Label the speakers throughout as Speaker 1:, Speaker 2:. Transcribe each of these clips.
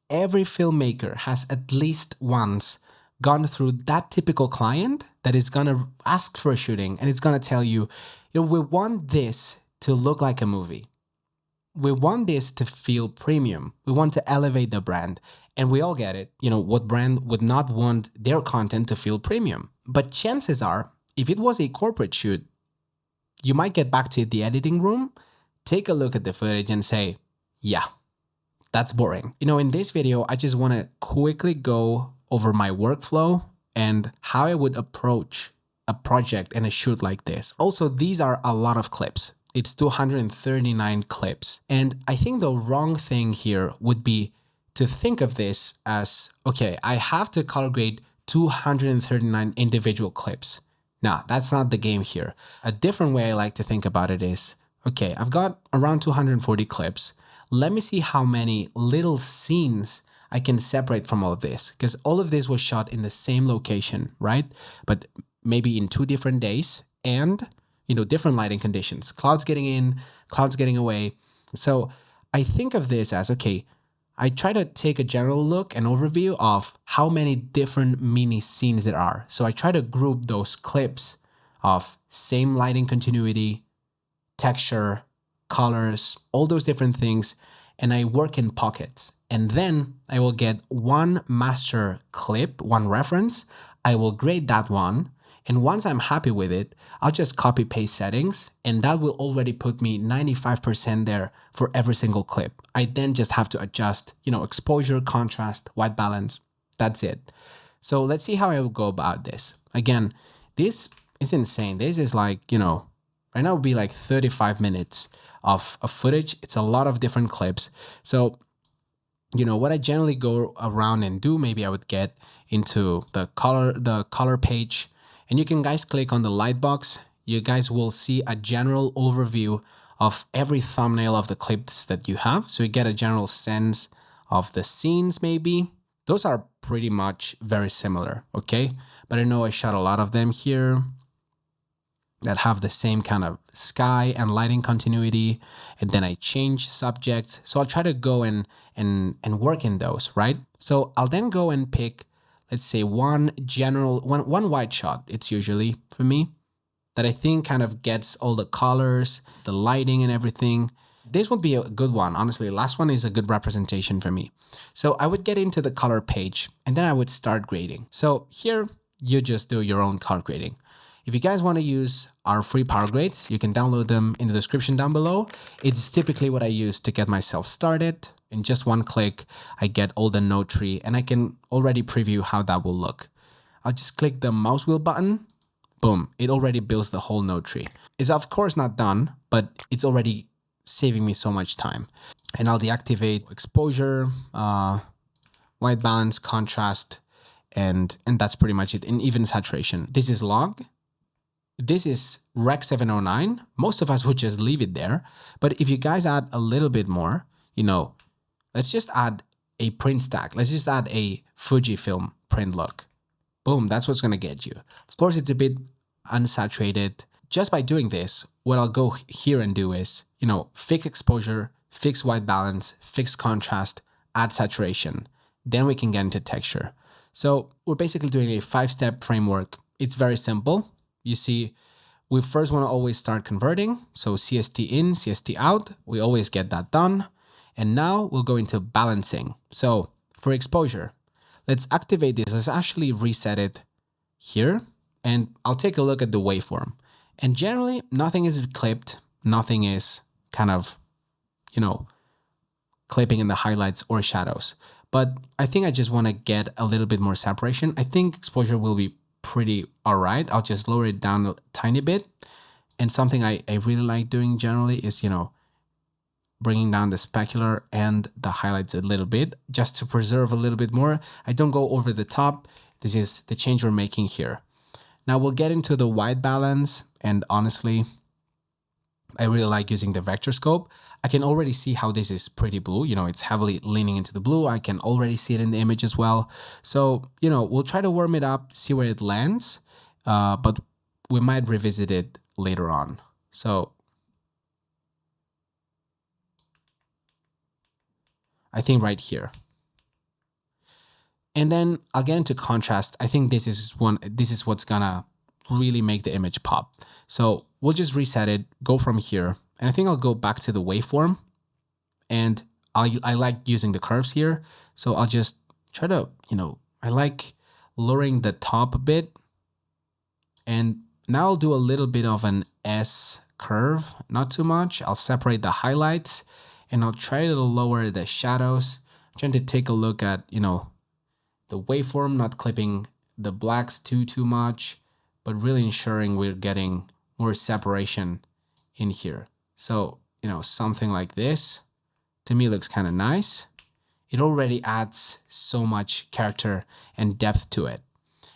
Speaker 1: every filmmaker has at least once gone through that typical client that is going to ask for a shooting and it's going to tell you, we want this to look like a movie. We want this to feel premium. We want to elevate the brand. And we all get it. What brand would not want their content to feel premium? But chances are, if it was a corporate shoot, you might get back to the editing room, take a look at the footage and say, yeah, that's boring. In this video, I just want to quickly go over my workflow and how I would approach a project and a shoot like this. Also, these are a lot of clips. It's 239 clips. And I think the wrong thing here would be to think of this as, okay, I have to color grade 239 individual clips. Now, that's not the game here. A different way I like to think about it is, okay, I've got around 240 clips. Let me see how many little scenes I can separate from all of this, because all of this was shot in the same location, right? But maybe in 2 different days and, different lighting conditions. Clouds getting in, clouds getting away. So I think of this as, okay, I try to take a general look, an overview of how many different mini scenes there are. So I try to group those clips of same lighting continuity, texture, colors, all those different things, and I work in pockets. And then I will get one master clip, one reference. I will grade that one. And once I'm happy with it, I'll just copy paste settings, and that will already put me 95% there for every single clip. I then just have to adjust, exposure, contrast, white balance. That's it. So let's see how I will go about this. Again, this is insane. This is like, right now would be like 35 minutes of footage. It's a lot of different clips. So, what I generally go around and do, maybe I would get into the color page, and you can guys click on the light box. You guys will see a general overview of every thumbnail of the clips that you have. So you get a general sense of the scenes maybe. Those are pretty much very similar, okay? But I know I shot a lot of them here that have the same kind of sky and lighting continuity, and then I change subjects. So I'll try to go and work in those, right? So I'll then go and pick, let's say, one wide shot. It's usually for me that I think kind of gets all the colors, the lighting and everything. This would be a good one. Honestly, last one is a good representation for me. So I would get into the color page and then I would start grading. So here you just do your own color grading. If you guys want to use our free PowerGrades, you can download them in the description down below. It's typically what I use to get myself started. In just one click, I get all the node tree and I can already preview how that will look. I'll just click the mouse wheel button. Boom, it already builds the whole node tree. It's of course not done, but it's already saving me so much time. And I'll deactivate exposure, white balance, contrast, and that's pretty much it. And even saturation. This is log. This is Rec 709. Most of us would just leave it there. But if you guys add a little bit more, let's just add a print stack. Let's just add a Fujifilm print look. Boom, that's what's going to get you. Of course, it's a bit unsaturated. Just by doing this, what I'll go here and do is, fix exposure, fix white balance, fix contrast, add saturation. Then we can get into texture. So we're basically doing a 5-step framework. It's very simple. You see, we first want to always start converting. So CST in, CST out, we always get that done. And now we'll go into balancing. So for exposure, let's activate this. Let's actually reset it here. And I'll take a look at the waveform. And generally, nothing is clipped. Nothing is kind of, clipping in the highlights or shadows. But I think I just want to get a little bit more separation. I think exposure will be pretty all right. I'll just lower it down a tiny bit. And something I really like doing generally is, bringing down the specular and the highlights a little bit just to preserve a little bit more. I don't go over the top. This is the change we're making here. Now we'll get into the white balance. And honestly, I really like using the vector scope. I can already see how this is pretty blue. It's heavily leaning into the blue. I can already see it in the image as well. So, we'll try to warm it up, see where it lands, but we might revisit it later on. So I think right here. And then I'll get into contrast. I think this is what's gonna really make the image pop. So we'll just reset it, go from here. And I think I'll go back to the waveform, and I like using the curves here. So I'll just try to, I like lowering the top a bit. And now I'll do a little bit of an S curve, not too much. I'll separate the highlights and I'll try to lower the shadows. I'm trying to take a look at, the waveform, not clipping the blacks too much, but really ensuring we're getting more separation in here. So, something like this to me looks kind of nice. It already adds so much character and depth to it.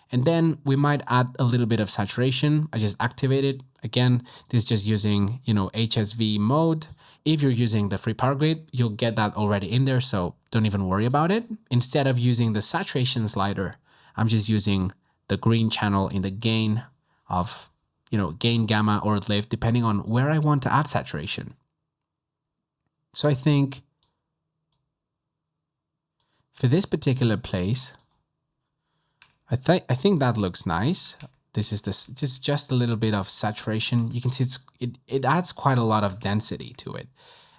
Speaker 1: And then we might add a little bit of saturation. I just activate it. Again, this is just using, HSV mode. If you're using the free PowerGrade, you'll get that already in there, so don't even worry about it. Instead of using the saturation slider, I'm just using the green channel in the gain of, gain, gamma, or lift, depending on where I want to add saturation. So I think for this particular place, I think that looks nice. This is just a little bit of saturation. You can see it adds quite a lot of density to it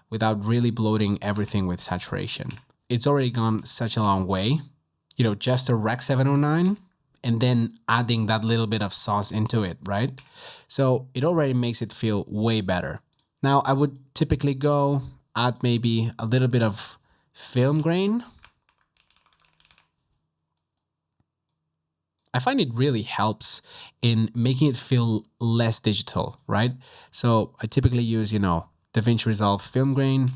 Speaker 1: without really bloating everything with saturation. It's already gone such a long way, just a Rec 709 and then adding that little bit of sauce into it, right? So it already makes it feel way better. Now I would typically go add maybe a little bit of film grain. I find it really helps in making it feel less digital, right? So I typically use, DaVinci Resolve film grain.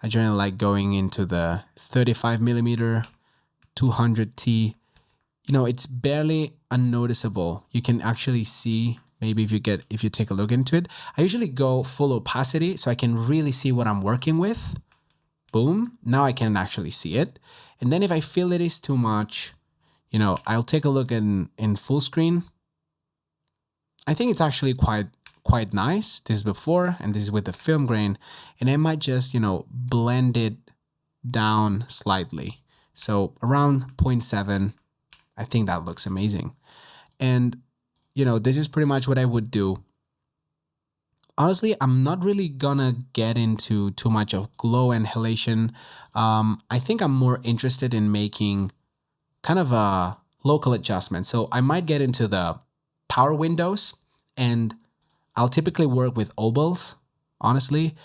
Speaker 1: I generally like going into the 35 millimeter, 200T. It's barely unnoticeable. You can actually see, maybe if you take a look into it. I usually go full opacity so I can really see what I'm working with. Boom, now I can actually see it. And then if I feel it is too much, I'll take a look in full screen. I think it's actually quite nice. This is before and this is with the film grain. And I might just, blend it down slightly. So around 0.7, I think that looks amazing. And, this is pretty much what I would do. Honestly, I'm not really gonna get into too much of glow and halation. I think I'm more interested in making kind of a local adjustment. So I might get into the power windows and I'll typically work with ovals. Honestly,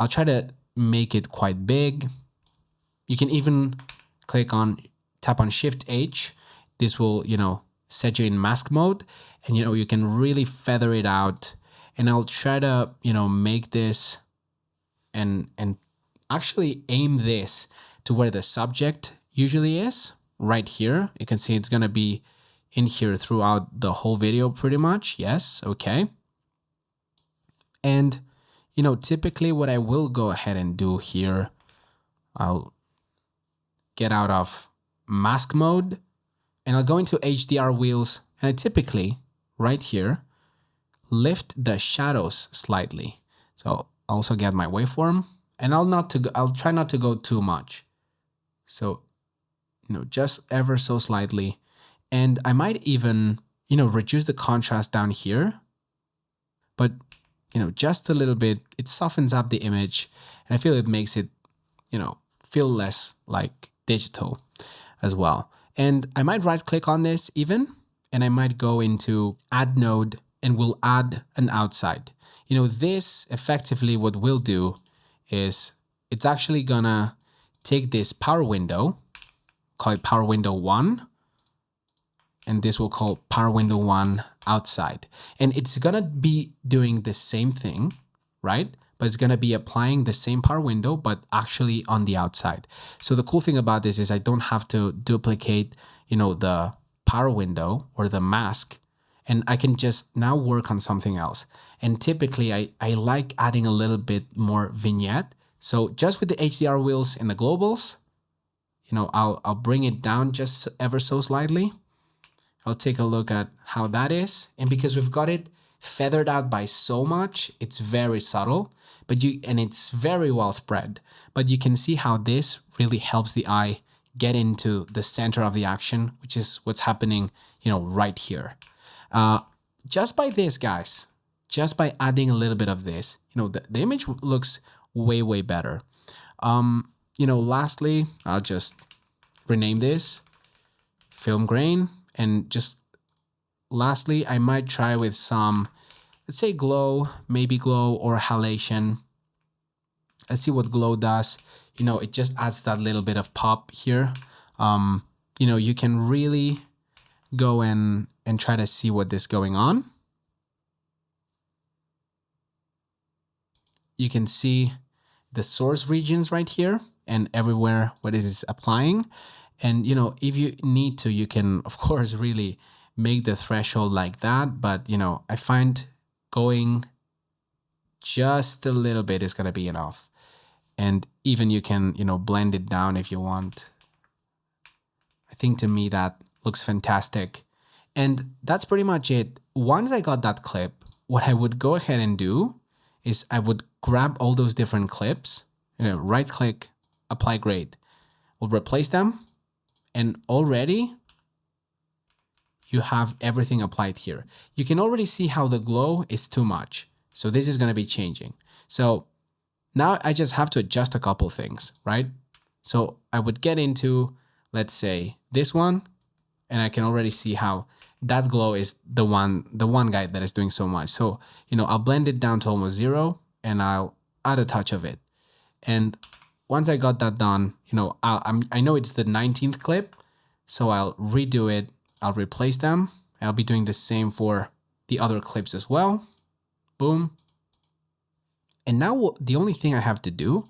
Speaker 1: I'll try to make it quite big. You can even tap on Shift H. This will, set you in mask mode and, you can really feather it out. And I'll try to, make this and actually aim this to where the subject usually is. Right here, you can see it's going to be in here throughout the whole video pretty much. Yes, okay. And, typically what I will go ahead and do here, I'll get out of mask mode and I'll go into HDR wheels and I typically, right here, lift the shadows slightly. So I'll also get my waveform and I'll try not to go too much. So just ever so slightly. And I might even, reduce the contrast down here. But, just a little bit, it softens up the image. And I feel it makes it, feel less like digital as well. And I might right click on this even, and I might go into add node and we'll add an outside. This effectively what we'll do is it's actually gonna take this power window, call it power window 1, and this will call power window 1 outside. And it's gonna be doing the same thing, right? But it's gonna be applying the same power window, but actually on the outside. So the cool thing about this is I don't have to duplicate, the power window or the mask, and I can just now work on something else. And typically I like adding a little bit more vignette. So just with the HDR wheels and the globals, I'll bring it down just ever so slightly. I'll take a look at how that is. And because we've got it feathered out by so much, it's very subtle, and it's very well spread. But you can see how this really helps the eye get into the center of the action, which is what's happening, right here. Just by this, guys, just by adding a little bit of this, the image looks way, way better. Lastly, I'll just rename this film grain, and just lastly, I might try with some, let's say glow, maybe glow or halation. Let's see what glow does. It just adds that little bit of pop here. You can really go and try to see what is going on. You can see the source regions right here and everywhere what it is applying. And, if you need to, you can, of course, really make the threshold like that. But, I find going just a little bit is going to be enough. And even you can, blend it down if you want. I think to me that looks fantastic. And that's pretty much it. Once I got that clip, what I would go ahead and do is I would grab all those different clips, right click, apply grade. We'll replace them. And already you have everything applied here. You can already see how the glow is too much. So this is going to be changing. So now I just have to adjust a couple things, right? So I would get into, let's say, this one, and I can already see how that glow is the one guy that is doing so much. So, I'll blend it down to almost 0, and I'll add a touch of it. And once I got that done, I know it's the 19th clip, so I'll redo it. I'll replace them. I'll be doing the same for the other clips as well. Boom. And now the only thing I have to do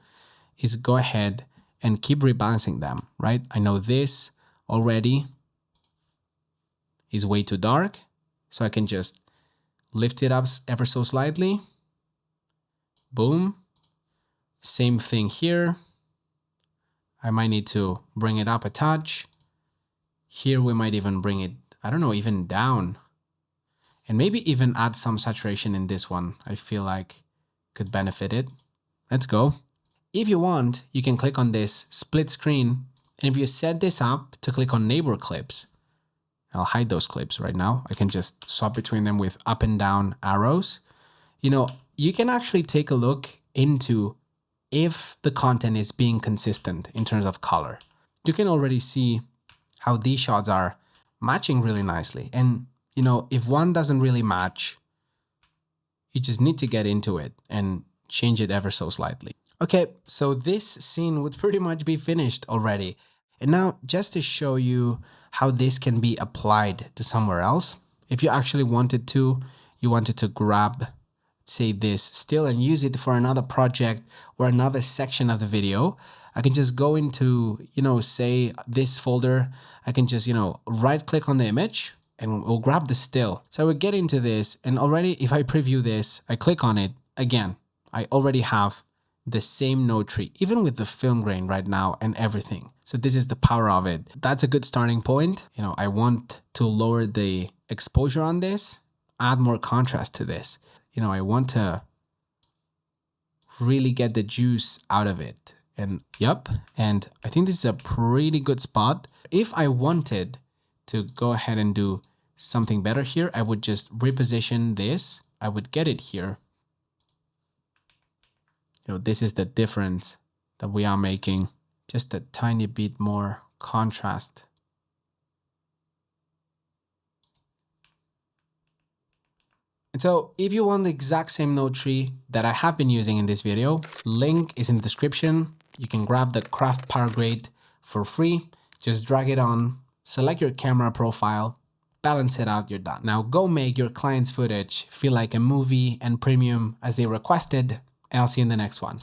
Speaker 1: is go ahead and keep rebalancing them, right? I know this already is way too dark, so I can just lift it up ever so slightly. Boom. Same thing here. I might need to bring it up a touch. Here we might even bring it, I don't know, even down. And maybe even add some saturation in this one. I feel like could benefit it. Let's go. If you want, you can click on this split screen. And if you set this up to click on neighbor clips, I'll hide those clips right now. I can just swap between them with up and down arrows. You can actually take a look into if the content is being consistent in terms of color. You can already see how these shots are matching really nicely. And, if one doesn't really match, you just need to get into it and change it ever so slightly. Okay, so this scene would pretty much be finished already. And now just to show you how this can be applied to somewhere else, if you actually wanted to, grab, say, this still and use it for another project or another section of the video, I can just go into, say this folder. I can just, right click on the image and we'll grab the still. So I would get into this, and already if I preview this, I click on it again, I already have the same node tree, even with the film grain right now and everything. So this is the power of it. That's a good starting point. I want to lower the exposure on this, add more contrast to this. I want to really get the juice out of it. And and I think this is a pretty good spot. If I wanted to go ahead and do something better here, I would just reposition this. I would get it here. This is the difference that we are making. Just a tiny bit more contrast. And so if you want the exact same node tree that I have been using in this video, link is in the description. You can grab the C.R.A.F.T PowerGrade for free. Just drag it on, select your camera profile, balance it out, you're done. Now go make your client's footage feel like a movie and premium as they requested, and I'll see you in the next one.